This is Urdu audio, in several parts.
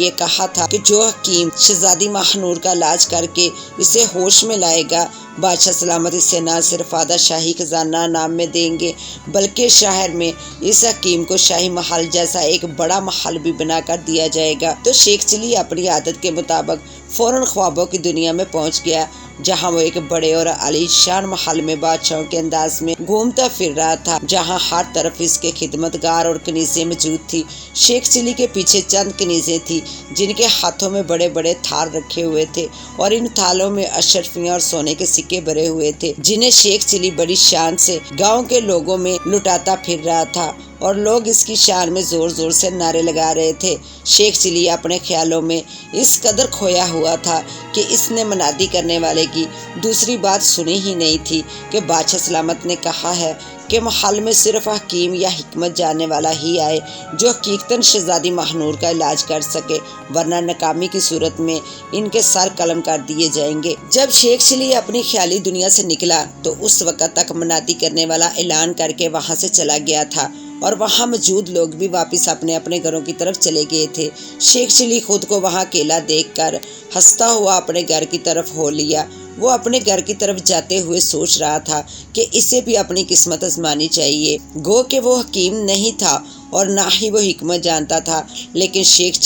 یہ کہا تھا کہ جو حکیم شہزادی ماہنور کا علاج کر کے اسے ہوش میں لائے گا، بادشاہ سلامت اسے نہ صرف آدھا شاہی خزانہ نام میں دیں گے بلکہ شہر میں اس حکیم کو شاہی محل جیسا ایک بڑا محل بھی بنا کر دیا جائے گا۔ تو شیخ چلی اپنی عادت کے مطابق فوراً خوابوں کی دنیا میں پہنچ گیا، جہاں وہ ایک بڑے اور عالی شان محل میں بادشاہوں کے انداز میں گھومتا پھر رہا تھا، جہاں ہر طرف اس کے خدمتگار اور کنیزیں موجود تھی۔ شیخ چلی کے پیچھے چند کنیزیں تھیں جن کے ہاتھوں میں بڑے بڑے تھال رکھے ہوئے تھے اور ان تھالوں میں اشرفیاں اور سونے کے سکے بھرے ہوئے تھے، جنہیں شیخ چلی بڑی شان سے گاؤں کے لوگوں میں لٹاتا پھر رہا تھا اور لوگ اس کی شان میں زور زور سے نعرے لگا رہے تھے۔ شیخ چلی اپنے خیالوں میں اس قدر کھویا ہوا تھا کہ اس نے منادی کرنے والے کی دوسری بات سنی ہی نہیں تھی کہ بادشاہ سلامت نے کہا ہے کہ محل میں صرف حکیم یا حکمت جاننے والا ہی آئے جو حقیقتاً شہزادی ماہنور کا علاج کر سکے، ورنہ ناکامی کی صورت میں ان کے سر قلم کر دیے جائیں گے۔ جب شیخ چلی اپنی خیالی دنیا سے نکلا تو اس وقت تک منادی کرنے والا اعلان کر کے وہاں سے چلا گیا تھا اور وہاں موجود لوگ بھی واپس اپنے اپنے گھروں کی طرف چلے گئے تھے۔ شیخ چلی خود کو وہاں اکیلا دیکھ کر ہنستا ہوا اپنے گھر کی طرف ہو لیا۔ وہ اپنے گھر کی طرف جاتے ہوئے سوچ رہا تھا کہ اسے بھی اپنی قسمت آزمانی چاہیے۔ گو کہ وہ حکیم نہیں تھا اور نہ ہی وہ حکمت جانتا تھا، لیکن شیخ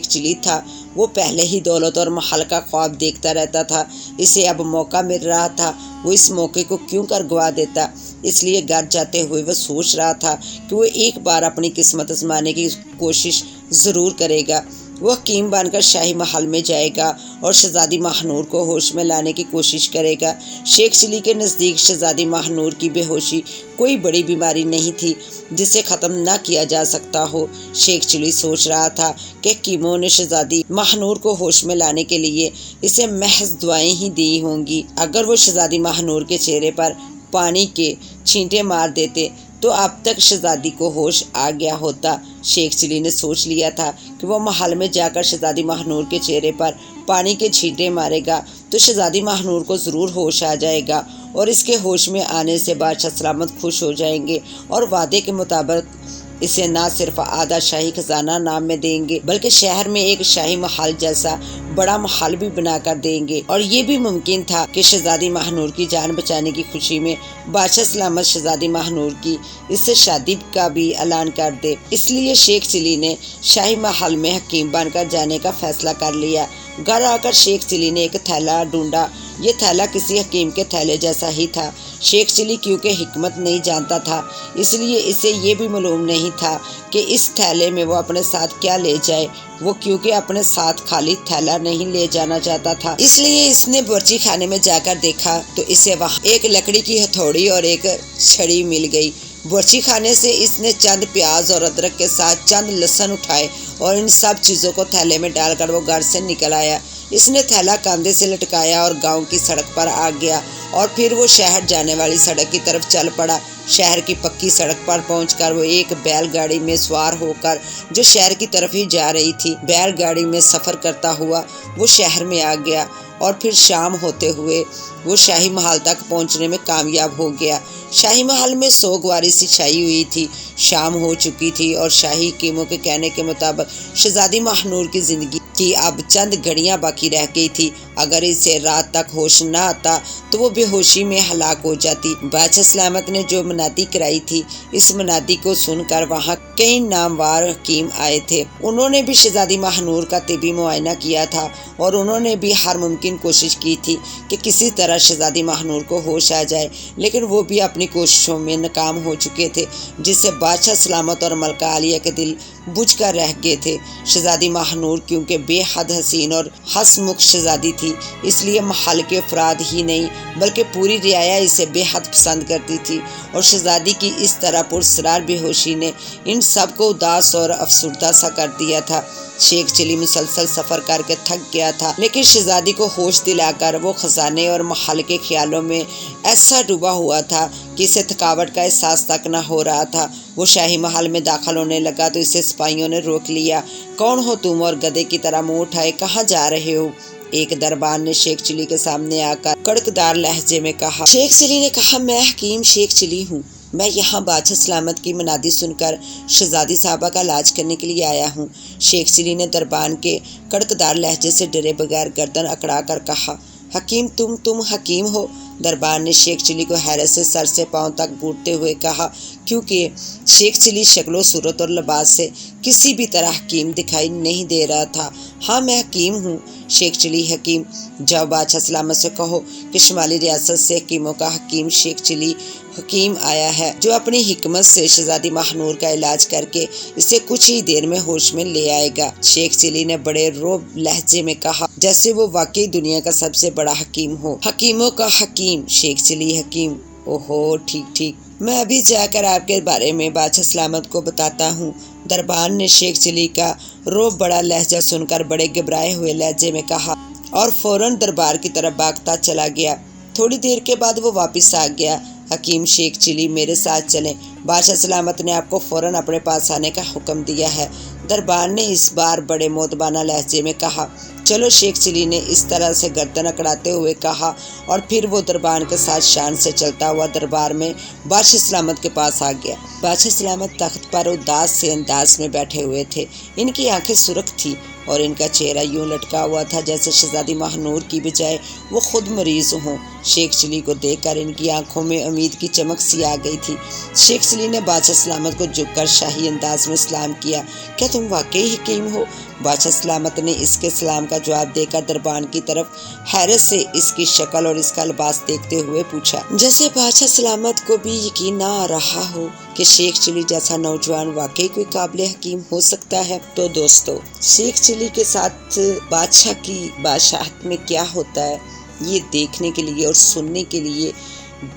چلی تھا۔ وہ پہلے ہی دولت اور محل کا خواب دیکھتا رہتا تھا، اسے اب موقع مل رہا تھا، وہ اس موقع کو کیوں کر گوا دیتا۔ اس لیے گھر جاتے ہوئے وہ سوچ رہا تھا کہ وہ ایک بار اپنی قسمت آزمانے کی کوشش ضرور کرے گا۔ وہ حکیم بن کر شاہی محل میں جائے گا اور شہزادی ماہنور کو ہوش میں لانے کی کوشش کرے گا۔ شیخ چلی کے نزدیک شہزادی ماہنور کی بے ہوشی کوئی بڑی بیماری نہیں تھی جسے ختم نہ کیا جا سکتا ہو۔ شیخ چلی سوچ رہا تھا کہ حکیموں نے شہزادی ماہنور کو ہوش میں لانے کے لیے اسے محض دعائیں ہی دی ہوں گی۔ اگر وہ شہزادی ماہنور کے چہرے پر پانی کے چھینٹے مار دیتے تو اب تک شہزادی کو ہوش آ گیا ہوتا۔ شیخ چلی نے سوچ لیا تھا کہ وہ محل میں جا کر شہزادی ماہنور کے چہرے پر پانی کے چھینٹے مارے گا تو شہزادی ماہنور کو ضرور ہوش آ جائے گا اور اس کے ہوش میں آنے سے بادشاہ سلامت خوش ہو جائیں گے اور وعدے کے مطابق اسے نہ صرف آدھا شاہی خزانہ نام میں دیں گے بلکہ شہر میں ایک شاہی محل جیسا بڑا محل بھی بنا کر دیں گے۔ اور یہ بھی ممکن تھا کہ شہزادی ماہنور کی جان بچانے کی خوشی میں بادشاہ سلامت شہزادی ماہنور کی اس سے شادی کا بھی اعلان کر دے۔ اس لیے شیخ چلی نے شاہی محل میں حکیم بن کر جانے کا فیصلہ کر لیا۔ گھر آ کر شیخ چلی نے ایک تھیلا ڈھونڈا۔ یہ تھیلا کسی حکیم کے تھیلے جیسا ہی تھا۔ شیخ چلی کیونکہ حکمت نہیں جانتا تھا اس لیے اسے یہ بھی معلوم نہیں تھا کہ اس تھیلے میں وہ اپنے ساتھ کیا لے جائے۔ وہ کیونکہ اپنے ساتھ خالی تھیلا نہیں لے جانا چاہتا تھا اس لیے اس نے باورچی خانے میں جا کر دیکھا تو اسے وہاں ایک لکڑی کی ہتھوڑی اور ایک چھڑی مل گئی۔ باورچی خانے سے اس نے چند پیاز اور ادرک کے ساتھ چند لہسن اٹھائے اور ان سب چیزوں کو تھیلے میں ڈال کر وہ گھر سے نکل آیا۔ اس نے تھیلا کاندھے سے لٹکایا اور گاؤں کی سڑک پر آ گیا اور پھر وہ شہر جانے والی سڑک کی طرف چل پڑا۔ شہر کی پکی سڑک پر پہنچ کر وہ ایک بیل گاڑی میں سوار ہو کر جو شہر کی طرف ہی جا رہی تھی، بیل گاڑی میں سفر کرتا ہوا وہ شہر میں آ گیا اور پھر شام ہوتے ہوئے وہ شاہی محل تک پہنچنے میں کامیاب ہو گیا۔ شاہی محل میں سوگواری سی چھائی ہوئی تھی، شام ہو چکی تھی اور شاہی حکیموں کے کہنے کے مطابق شہزادی ماہنور کی زندگی کی اب چند گھڑیاں باقی رہ گئی تھی۔ اگر اسے رات تک ہوش نہ آتا تو وہ بے ہوشی میں ہلاک ہو جاتی۔ بادشاہ سلامت نے جو منادی کرائی تھی، اس منادی کو سن کر وہاں کئی نامور حکیم آئے تھے۔ انہوں نے بھی شہزادی ماہنور کا طبی معائنہ کیا تھا اور انہوں نے بھی ہر ممکن کوشش کی تھی کہ کسی طرح شہزادی ماہنور کو ہوش آ جائے، لیکن وہ بھی اپنی کوششوں میں ناکام ہو چکے تھے، جس سے بادشاہ سلامت اور ملکہ عالیہ کے دل بجھ کر رہ گئے تھے۔ شہزادی ماہنور کیونکہ بے حد حسین اور ہنسمکھ شہزادی تھی، اس لیے محل کے افراد ہی نہیں بلکہ پوری رعایا اسے بے حد پسند کرتی تھی، اور شہزادی کی اس طرح پراسرار بے ہوشی نے ان سب کو اداس اور افسردہ سا کر دیا تھا۔ شیخ چلی مسلسل سفر کر کے تھک گیا تھا، لیکن شہزادی کو ہوش دلا کر وہ خزانے اور محل کے خیالوں میں ایسا ڈوبا ہوا تھا کہ اسے تھکاوٹ کا احساس تک نہ ہو رہا تھا۔ وہ شاہی محل میں داخل ہونے لگا تو اسے سپاہیوں نے روک لیا۔ کون ہو تم؟ اور گدھے کی طرح منہ اٹھائے کہاں جا رہے ہو؟ ایک دربان نے شیخ چلی کے سامنے آ کر کڑکدار لہجے میں کہا۔ شیخ چلی نے کہا، میں حکیم شیخ چلی ہوں، میں یہاں بادشاہ سلامت کی منادی سن کر شہزادی صاحبہ کا علاج کرنے کے لیے آیا ہوں۔ شیخ چلی نے دربان کے کڑکدار لہجے سے ڈرے بغیر گردن اکڑا کر کہا۔ حکیم تم حکیم ہو؟ دربان نے شیخ چلی کو حیرت سے سر سے پاؤں تک گھورتے ہوئے کہا، کیونکہ شیخ چلی شکل و صورت اور لباس سے کسی بھی طرح حکیم دکھائی نہیں دے رہا تھا۔ ہاں میں حکیم ہوں۔ شیخ چلی حکیم؟ جاؤ بادشاہ سلامت سے کہو کہ شمالی ریاست سے حکیموں کا حکیم شیخ چلی حکیم آیا ہے، جو اپنی حکمت سے شہزادی ماہنور کا علاج کر کے اسے کچھ ہی دیر میں ہوش میں لے آئے گا۔ شیخ چلی نے بڑے رعب لہجے میں کہا، جیسے وہ واقعی دنیا کا سب سے بڑا حکیم ہو۔ حکیموں کا حکیم؟ شیخ چلی حکیم؟ اوہو ٹھیک، میں ابھی جا کر آپ کے بارے میں بادشاہ سلامت کو بتاتا ہوں۔ دربان نے شیخ چلی کا رعب بڑا لہجہ سن کر بڑے گھبرائے ہوئے لہجے میں کہا اور فوراً دربار کی طرف بھاگتا چلا گیا۔ تھوڑی دیر کے بعد وہ واپس آ گیا۔ حکیم شیخ چلی میرے ساتھ چلیں، بادشاہ سلامت نے آپ کو فوراً اپنے پاس آنے کا حکم دیا ہے۔ دربان نے اس بار بڑے مؤدبانہ لہجے میں کہا۔ چلو، شیخ چلی نے اس طرح سے گردن اکڑاتے ہوئے کہا، اور پھر وہ دربان کے ساتھ شان سے چلتا ہوا دربار میں بادشاہ سلامت کے پاس آ گیا۔ بادشاہ سلامت تخت پر اداس سے انداز میں بیٹھے ہوئے تھے۔ ان کی آنکھیں سرخ تھیں اور ان کا چہرہ یوں لٹکا ہوا تھا جیسے شہزادی ماہنور کی بجائے وہ خود مریض ہوں۔ شیخ چلی کو دیکھ کر ان کی آنکھوں میں امید کی چمک سی آ گئی تھی۔ شیخ چلی نے بادشاہ سلامت کو جھک کر شاہی انداز میں سلام کیا۔ کیا تم واقعی حکیم ہو؟ بادشاہ سلامت نے اس کے سلام کا جواب دے کر دربان کی طرف حیرت سے اس کی شکل اور اس کا لباس دیکھتے ہوئے پوچھا، جیسے بادشاہ سلامت کو بھی یقین نہ آ رہا ہو کہ شیخ چلی جیسا نوجوان واقعی کوئی قابل حکیم ہو سکتا ہے۔ تو دوستو، شیخ چلی کے ساتھ بادشاہ کی بادشاہت میں کیا ہوتا ہے، یہ دیکھنے کے لیے اور سننے کے لیے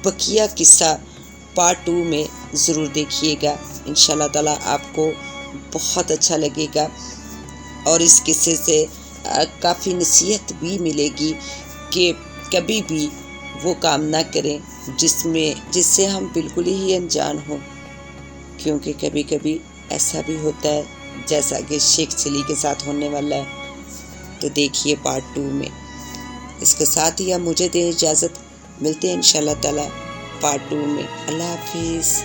بقیہ قصہ پارٹ 2 میں ضرور دیکھیے گا۔ انشاءاللہ تعالیٰ آپ کو بہت اچھا لگے گا اور اس قصے سے کافی نصیحت بھی ملے گی کہ کبھی بھی وہ کام نہ کریں جس سے ہم بالکل ہی انجان ہوں، کیونکہ کبھی کبھی ایسا بھی ہوتا ہے جیسا کہ شیخ چلی کے ساتھ ہونے والا ہے۔ تو دیکھیے پارٹ 2 میں۔ اس کے ساتھ ہی آپ مجھے دیں اجازت، ملتے ہیں انشاءاللہ تعالیٰ پارٹ 2 میں۔ اللہ حافظ۔